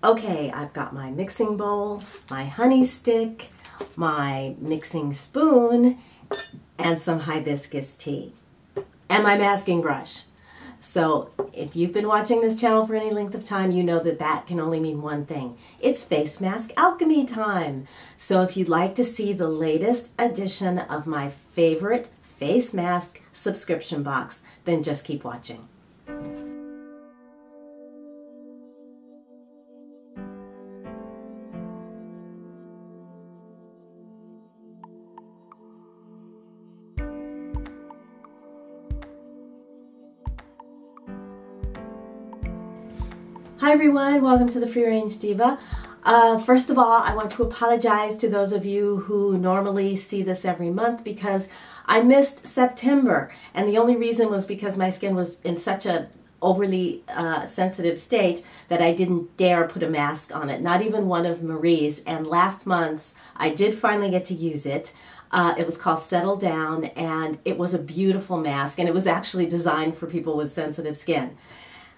Okay, I've got my mixing bowl, my honey stick, my mixing spoon, and some hibiscus tea, and my masking brush. So if you've been watching this channel for any length of time, you know that that can only mean one thing. It's Face Mask Alchemy time. So if you'd like to see the latest edition of my favorite face mask subscription box, then just keep watching. Hi everyone, welcome to the Free Range Diva. First of all, I want to apologize to those of you who normally see this every month because I missed September, and the only reason was because my skin was in such a overly sensitive state that I didn't dare put a mask on it, not even one of Marie's, and last month's I did finally get to use it. It was called Settle Down, and it was a beautiful mask, and it was actually designed for people with sensitive skin.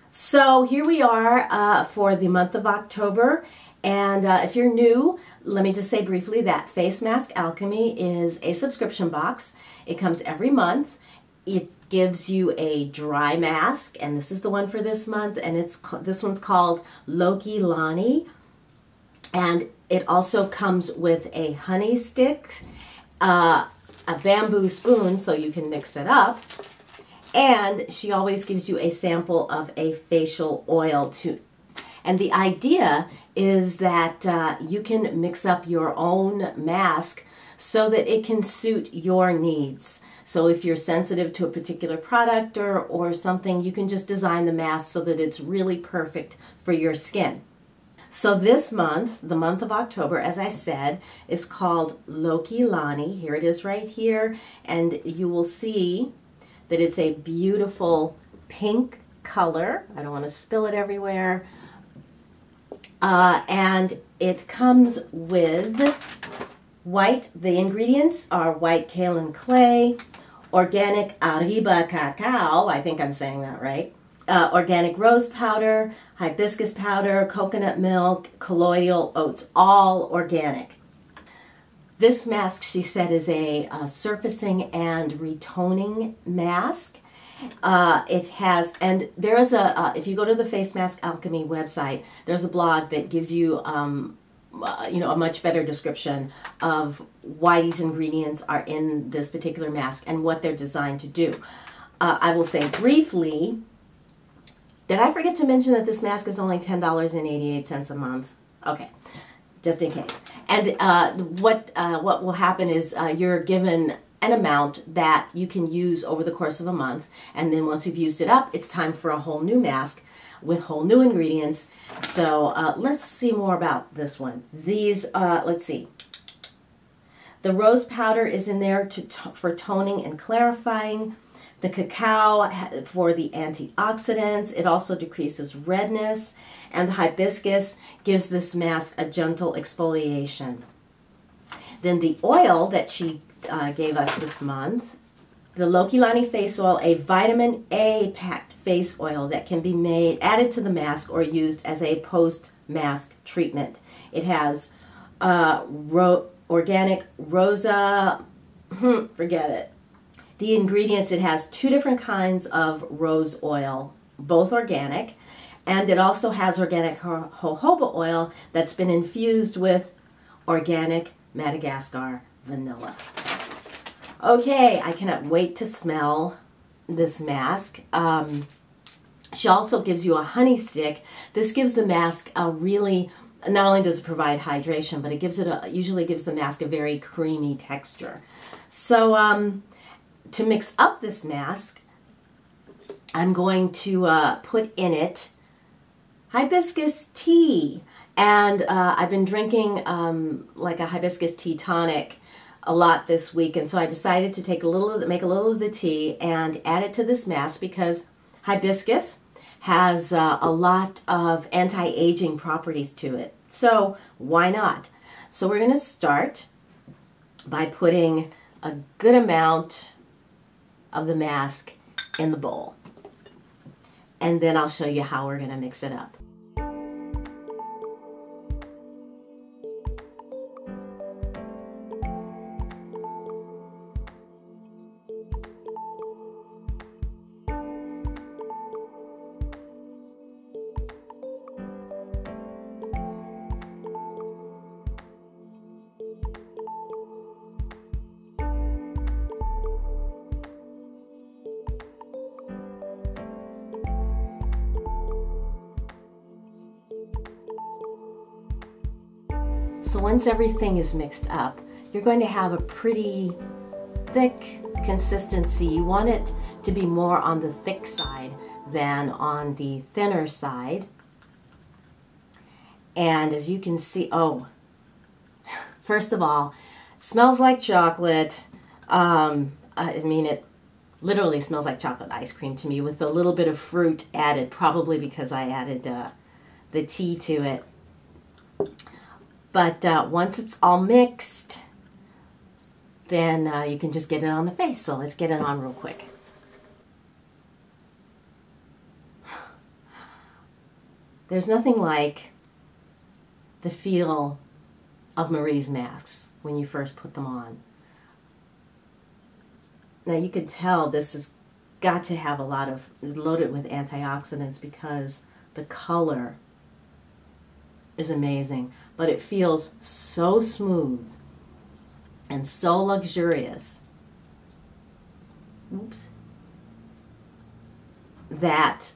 So here we are for the month of October, and if you're new, let me just say briefly that Face Mask Alchemy is a subscription box. It comes every month. It gives you a dry mask, and this is the one for this month, and this one's called Loki Lani, and it also comes with a honey stick, a bamboo spoon so you can mix it up. And she always gives you a sample of a facial oil too. And the idea is that you can mix up your own mask so that it can suit your needs. So if you're sensitive to a particular product or something, you can just design the mask so that it's really perfect for your skin. So this month, the month of October, as I said, is called Loki Lani. Here it is right here, and you will see that it's a beautiful pink color. I don't want to spill it everywhere. And it comes with white. The ingredients are white kale and clay, organic Arriba cacao, I think I'm saying that right, organic rose powder, hibiscus powder, coconut milk, colloidal oats, all organic. This mask, she said, is a surfacing and retoning mask. It has, and there is a, if you go to the Face Mask Alchemy website, there's a blog that gives you, you know, a much better description of why these ingredients are in this particular mask and what they're designed to do. I will say briefly, did I forget to mention that this mask is only $10.88 a month? Okay, just in case. And what will happen is you're given an amount that you can use over the course of a month, and then once you've used it up, it's time for a whole new mask with whole new ingredients. So let's see more about this one. These, let's see. The rose powder is in there for toning and clarifying. The cacao for the antioxidants. It also decreases redness. And the hibiscus gives this mask a gentle exfoliation. Then the oil that she gave us this month, the Loki Lani face oil, a vitamin A packed face oil that can be added to the mask or used as a post-mask treatment. It has organic rosa, forget it. The ingredients, it has 2 different kinds of rose oil, both organic, and it also has organic jojoba oil that's been infused with organic Madagascar vanilla. Okay, I cannot wait to smell this mask. She also gives you a honey stick. This gives the mask a really, not only does it provide hydration, but it gives it usually gives the mask a very creamy texture. So, to mix up this mask, I'm going to put in it hibiscus tea. And I've been drinking like a hibiscus tea tonic a lot this week, and so I decided to take make a little of the tea and add it to this mask because hibiscus has a lot of anti-aging properties to it. So why not? So we're going to start by putting a good amount of the mask in the bowl. And then I'll show you how we're going to mix it up. So once everything is mixed up, you're going to have a pretty thick consistency. You want it to be more on the thick side than on the thinner side. And as you can see, oh, first of all, smells like chocolate. I mean, it literally smells like chocolate ice cream to me with a little bit of fruit added, probably because I added the tea to it. But once it's all mixed, then you can just get it on the face. So let's get it on real quick. There's nothing like the feel of Marie's masks when you first put them on. Now you can tell this has got to have a lot of, is loaded with antioxidants because the color is amazing, but it feels so smooth and so luxurious. Oops. That,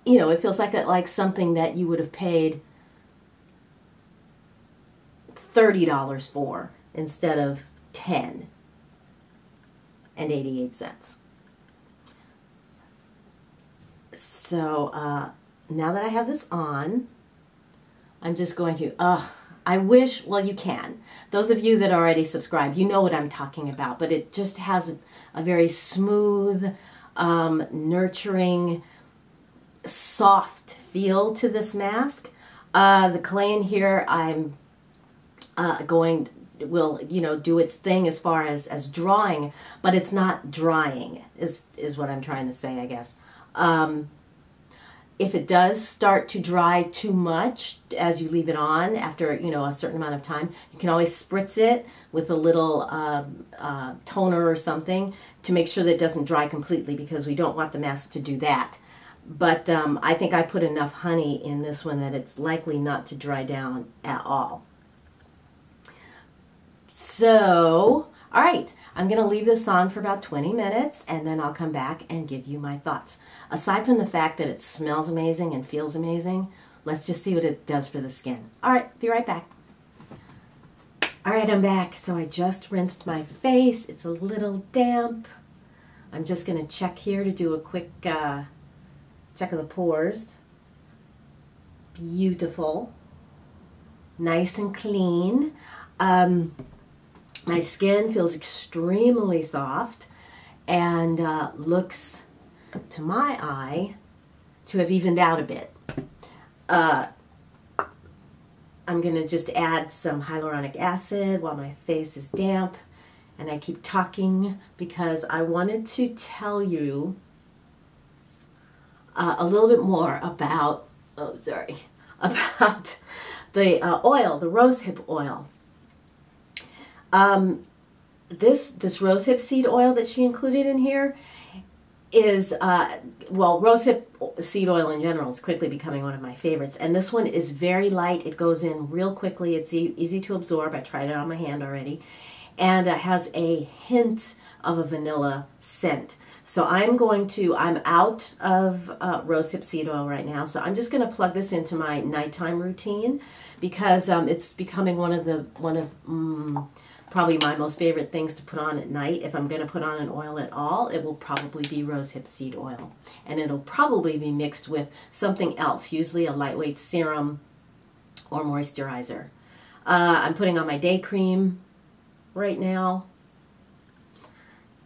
you know, it feels like something that you would have paid $30 for instead of $10.88. So now that I have this on, I'm just going to, I wish, well, you can. Those of you that are already subscribed, you know what I'm talking about, but it just has a very smooth, nurturing, soft feel to this mask. The clay in here, I'm will, you know, do its thing as far as drawing, but it's not drying, is what I'm trying to say, I guess. If it does start to dry too much as you leave it on after, you know, a certain amount of time, you can always spritz it with a little toner or something to make sure that it doesn't dry completely, because we don't want the mask to do that. But I think I put enough honey in this one that it's likely not to dry down at all. So, all right, I'm going to leave this on for about 20 minutes, and then I'll come back and give you my thoughts. Aside from the fact that it smells amazing and feels amazing, let's just see what it does for the skin. All right, be right back. All right, I'm back. So I just rinsed my face. It's a little damp. I'm just going to check here to do a quick check of the pores. Beautiful. Nice and clean. My skin feels extremely soft and looks, to my eye, to have evened out a bit. I'm going to just add some hyaluronic acid while my face is damp. And I keep talking because I wanted to tell you a little bit more about, about the oil, the rosehip oil. This rosehip seed oil that she included in here is, well, rosehip seed oil in general is quickly becoming one of my favorites. And this one is very light. It goes in real quickly. It's easy to absorb. I tried it on my hand already. And it has a hint of a vanilla scent. So I'm out of rosehip seed oil right now. So I'm just going to plug this into my nighttime routine because it's becoming one of probably my most favorite things to put on at night. If I'm going to put on an oil at all, it will probably be rosehip seed oil. And it'll probably be mixed with something else, usually a lightweight serum or moisturizer. I'm putting on my day cream right now.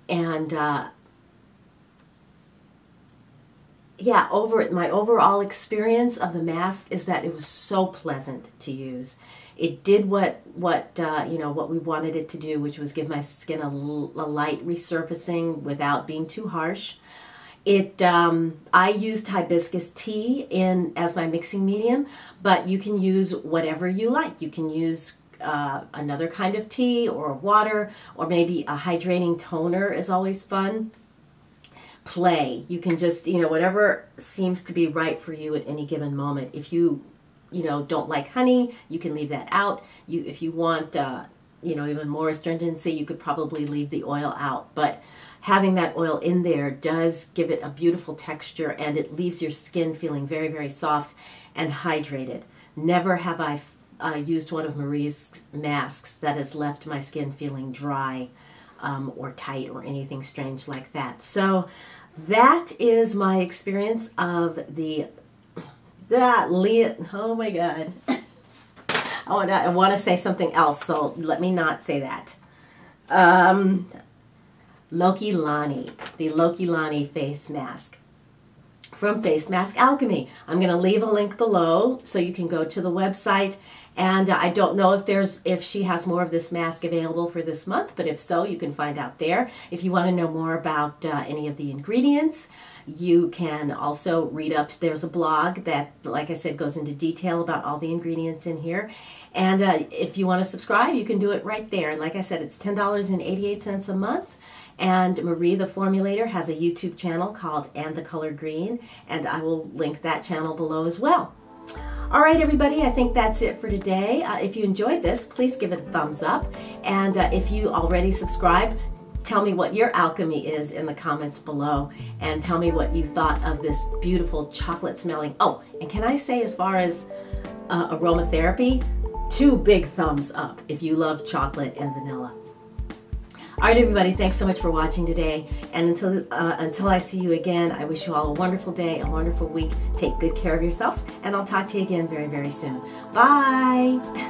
And yeah, my overall experience of the mask is that it was so pleasant to use. It did what you know, what we wanted it to do, which was give my skin a light resurfacing without being too harsh. I used hibiscus tea as my mixing medium, but you can use whatever you like. You can use another kind of tea or water, or maybe a hydrating toner is always fun. Play. You can just, you know, whatever seems to be right for you at any given moment. If you don't like honey, you can leave that out. If you want, you know, even more astringency, you could probably leave the oil out. But having that oil in there does give it a beautiful texture, and it leaves your skin feeling very, very soft and hydrated. Never have I used one of Marie's masks that has left my skin feeling dry or tight or anything strange like that. So that is my experience of oh my God. I want to say something else, so let me not say that. Loki Lani, the Loki Lani face mask from Face Mask Alchemy. I'm going to leave a link below so you can go to the website. And I don't know if she has more of this mask available for this month, but if so, you can find out there. If you want to know more about any of the ingredients, you can also read up. There's a blog that, like I said, goes into detail about all the ingredients in here. And if you want to subscribe, you can do it right there. And like I said, it's $10.88 a month. And Marie, the formulator, has a YouTube channel called And the Color Green, and I will link that channel below as well. All right, everybody, I think that's it for today. If you enjoyed this, please give it a thumbs up. And if you already subscribed, tell me what your alchemy is in the comments below, and tell me what you thought of this beautiful chocolate smelling. Oh, and can I say, as far as aromatherapy, 2 big thumbs up if you love chocolate and vanilla. All right, everybody, thanks so much for watching today. And until I see you again, I wish you all a wonderful day, a wonderful week. Take good care of yourselves, and I'll talk to you again very, very soon. Bye.